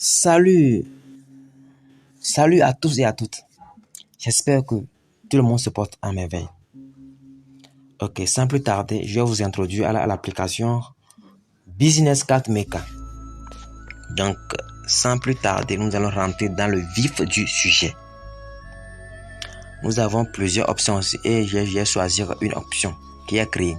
Salut, salut à tous et à toutes. J'espère que tout le monde se porte à merveille. Ok, sans plus tarder, je vais vous introduire à l'application Business Card Maker. Donc, sans plus tarder, nous allons rentrer dans le vif du sujet. Nous avons plusieurs options et je vais choisir une option qui est créée.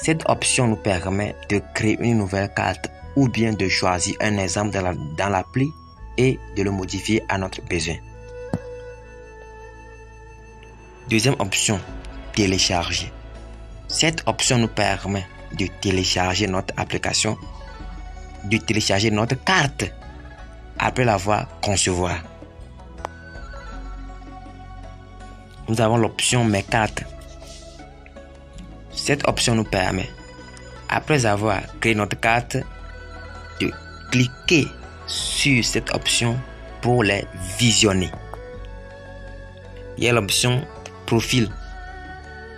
Cette option nous permet de créer une nouvelle carte ou bien de choisir un exemple dans l'appli et de le modifier à notre besoin. Deuxième option, télécharger. Cette option nous permet de télécharger notre application, de télécharger notre carte après l'avoir concevoir. Nous avons l'option Mes cartes. Cette option nous permet, après avoir créé notre carte, de cliquer sur cette option pour les visionner. Il y a l'option Profil.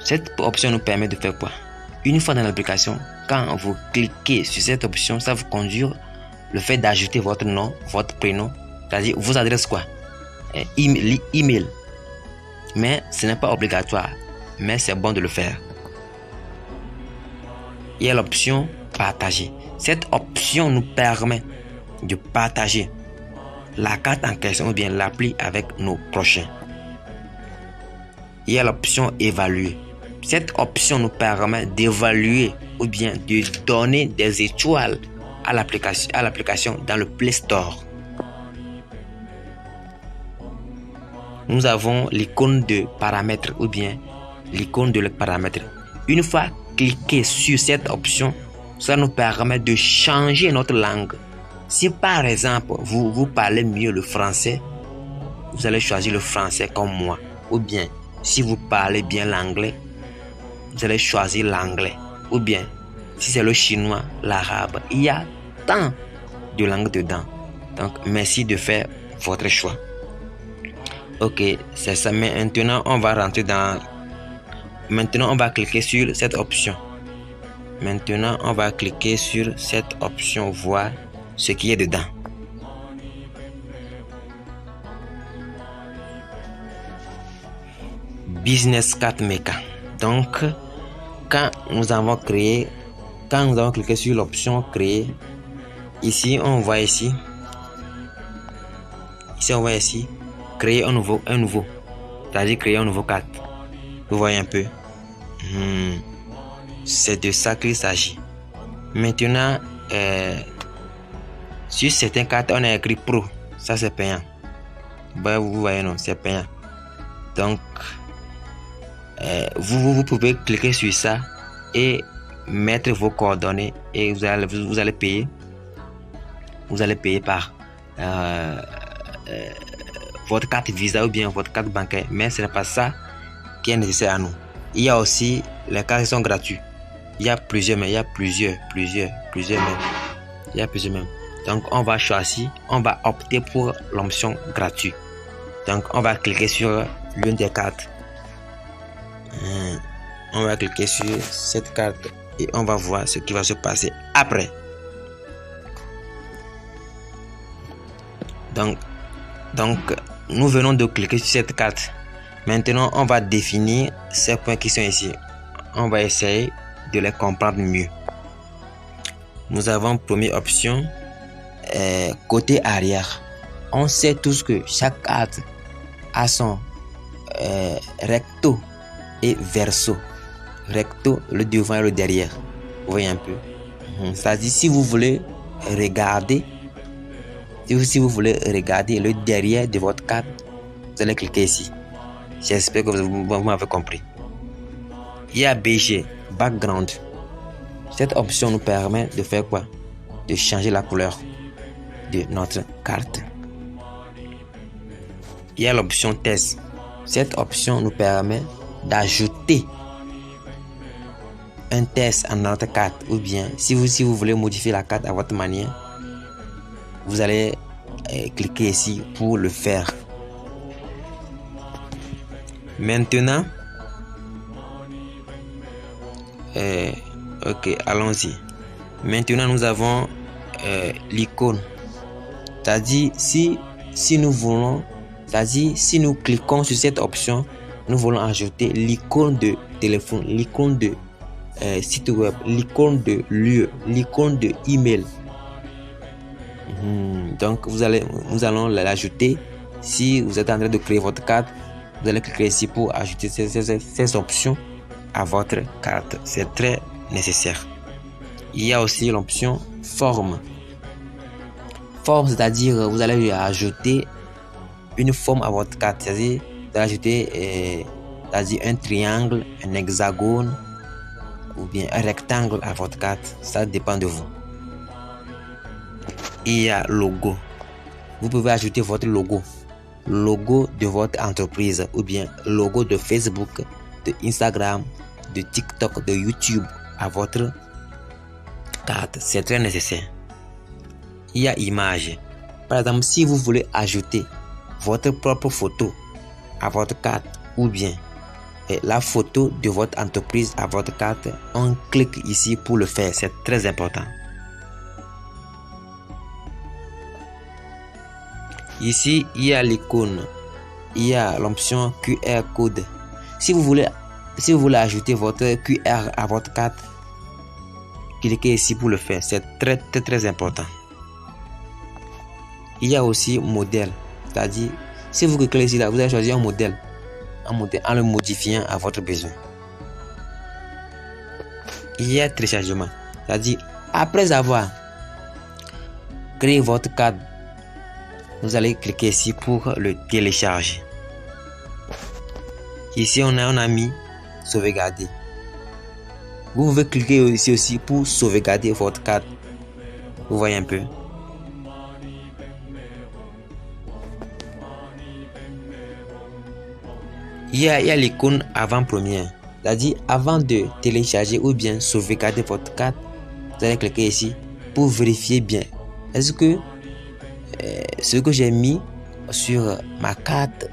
Cette option nous permet de faire quoi? Une fois dans l'application, quand vous cliquez sur cette option, ça vous conduit le fait d'ajouter votre nom, votre prénom, c'est-à-dire vos adresses quoi? Email. Mais ce n'est pas obligatoire, mais c'est bon de le faire. Il y a l'option Partager. Cette option nous permet de partager la carte en question ou bien l'appli avec nos prochains. Il y a l'option Évaluer. Cette option nous permet d'évaluer ou bien de donner des étoiles à l'application dans le Play Store. Nous avons l'icône de paramètres ou bien l'icône de paramètres. Une fois cliqué sur cette option, ça nous permet de changer notre langue. Si par exemple vous parlez mieux le français, vous allez choisir le français comme moi. Ou bien si vous parlez bien l'anglais, vous allez choisir l'anglais. Ou bien si c'est le chinois, l'arabe. Il y a tant de langues dedans. Donc merci de faire votre choix. Ok, c'est ça. Maintenant on va rentrer dans... Maintenant on va cliquer sur cette option. Maintenant on va cliquer sur cette option, voir ce qui est dedans. Business Card Maker. Donc, quand nous avons cliqué sur l'option créer, ici on voit ici on voit ici créer un nouveau, c'est-à-dire créer un nouveau carte. Vous voyez un peu, c'est de ça qu'il s'agit. Maintenant, sur certaines cartes on a écrit Pro, ça c'est payant. Vous voyez, non, c'est payant. Donc vous pouvez cliquer sur ça et mettre vos coordonnées et vous allez payer. Vous allez payer par votre carte Visa ou bien votre carte bancaire, mais ce n'est pas ça qui est nécessaire à nous. Il y a aussi les cartes qui sont gratuites. Il y a plusieurs, mais il y a plusieurs même. Donc on va choisir, on va opter pour l'option gratuite. Donc on va cliquer sur l'une des cartes. On va cliquer sur cette carte et on va voir ce qui va se passer après. Donc nous venons de cliquer sur cette carte. Maintenant on va définir ces points qui sont ici. On va essayer de les comprendre mieux. Nous avons première option, côté arrière. On sait tous que chaque carte a son recto et verso. Recto, le devant et le derrière. Vous voyez un peu. C'est-à-dire si vous voulez regarder, le derrière de votre carte, vous allez cliquer ici. J'espère que vous m'avez compris. Il y a BG, background. Cette option nous permet de faire quoi? De changer la couleur de notre carte. Il y a l'option test. Cette option nous permet d'ajouter un test à notre carte, ou bien si vous voulez modifier la carte à votre manière, vous allez cliquer ici pour le faire. Maintenant, ok, allons-y. Maintenant nous avons l'icône C'est-à-dire, si nous voulons, c'est-à-dire, si nous cliquons sur cette option, nous voulons ajouter l'icône de téléphone, l'icône de site web, l'icône de lieu, l'icône de email. Donc, nous allons l'ajouter. Si vous êtes en train de créer votre carte, vous allez cliquer ici pour ajouter ces options à votre carte. C'est très nécessaire. Il y a aussi l'option forme. Forme, c'est-à-dire vous allez ajouter une forme à votre carte. C'est-à-dire vous allez ajouter un triangle, un hexagone ou bien un rectangle à votre carte. Ça dépend de vous. Il y a logo. Vous pouvez ajouter votre logo de votre entreprise ou bien logo de Facebook, de Instagram, de TikTok, de YouTube à votre carte. C'est très nécessaire. Il y a image. Par exemple, si vous voulez ajouter votre propre photo à votre carte ou bien la photo de votre entreprise à votre carte, on clique ici pour le faire. C'est très important. Ici, il y a l'icône. Il y a l'option QR code. Si vous voulez ajouter votre QR à votre carte, cliquez ici pour le faire. C'est très important. Il y a aussi modèle. C'est-à-dire, si vous cliquez ici, là, vous allez choisir un modèle en le modifiant à votre besoin. Il y a téléchargement. C'est-à-dire, après avoir créé votre carte, vous allez cliquer ici pour le télécharger. Ici, on a mis sauvegarder. Vous pouvez cliquer ici aussi pour sauvegarder votre carte. Vous voyez un peu. Il y a l'icône avant-première. C'est-à-dire, avant de télécharger ou bien sauvegarder votre carte, vous allez cliquer ici pour vérifier bien. Est-ce que ce que j'ai mis sur ma carte,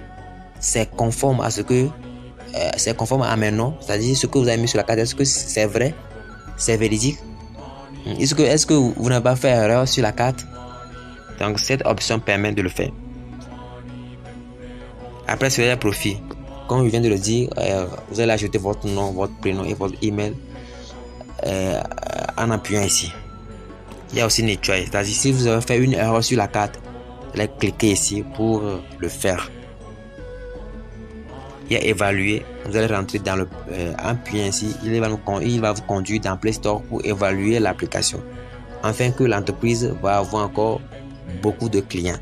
c'est conforme à c'est conforme à mes noms, c'est-à-dire ce que vous avez mis sur la carte, est-ce que c'est vrai, c'est véridique? Est-ce que vous n'avez pas fait erreur sur la carte? Donc cette option permet de le faire. Après cela, profil. Comme je viens de le dire, vous allez ajouter votre nom, votre prénom et votre email en appuyant ici. Il y a aussi nettoyer, c'est-à-dire si vous avez fait une erreur sur la carte, vous allez cliquer ici pour le faire. Il y a évaluer, vous allez rentrer dans le en appuyant ici, il va vous conduire dans Play Store pour évaluer l'application, afin que l'entreprise va avoir encore beaucoup de clients.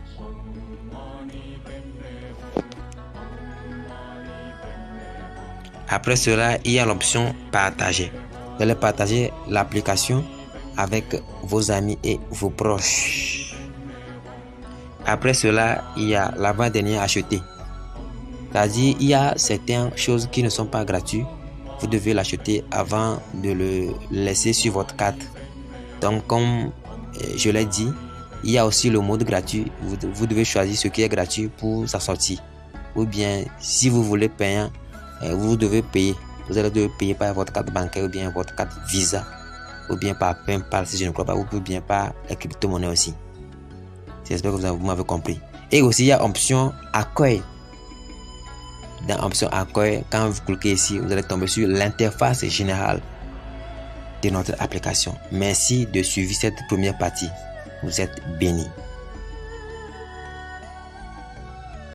Après cela, il y a l'option partager. Vous allez partager l'application avec vos amis et vos proches. Après cela, il y a l'avant-dernier acheter. C'est-à-dire, il y a certaines choses qui ne sont pas gratuites. Vous devez l'acheter avant de le laisser sur votre carte. Donc, comme je l'ai dit, il y a aussi le mode gratuit. Vous devez choisir ce qui est gratuit pour sa sortie. Ou bien, si vous voulez payer, vous devez payer. Vous allez devoir payer par votre carte bancaire ou bien votre carte Visa. Ou bien par PayPal si je ne crois pas. Ou bien par la crypto-monnaie aussi. J'espère que vous m'avez compris. Et aussi, il y a option accueil. Dans option accueil, quand vous cliquez ici, vous allez tomber sur l'interface générale de notre application. Merci de suivre cette première partie. Vous êtes bénis.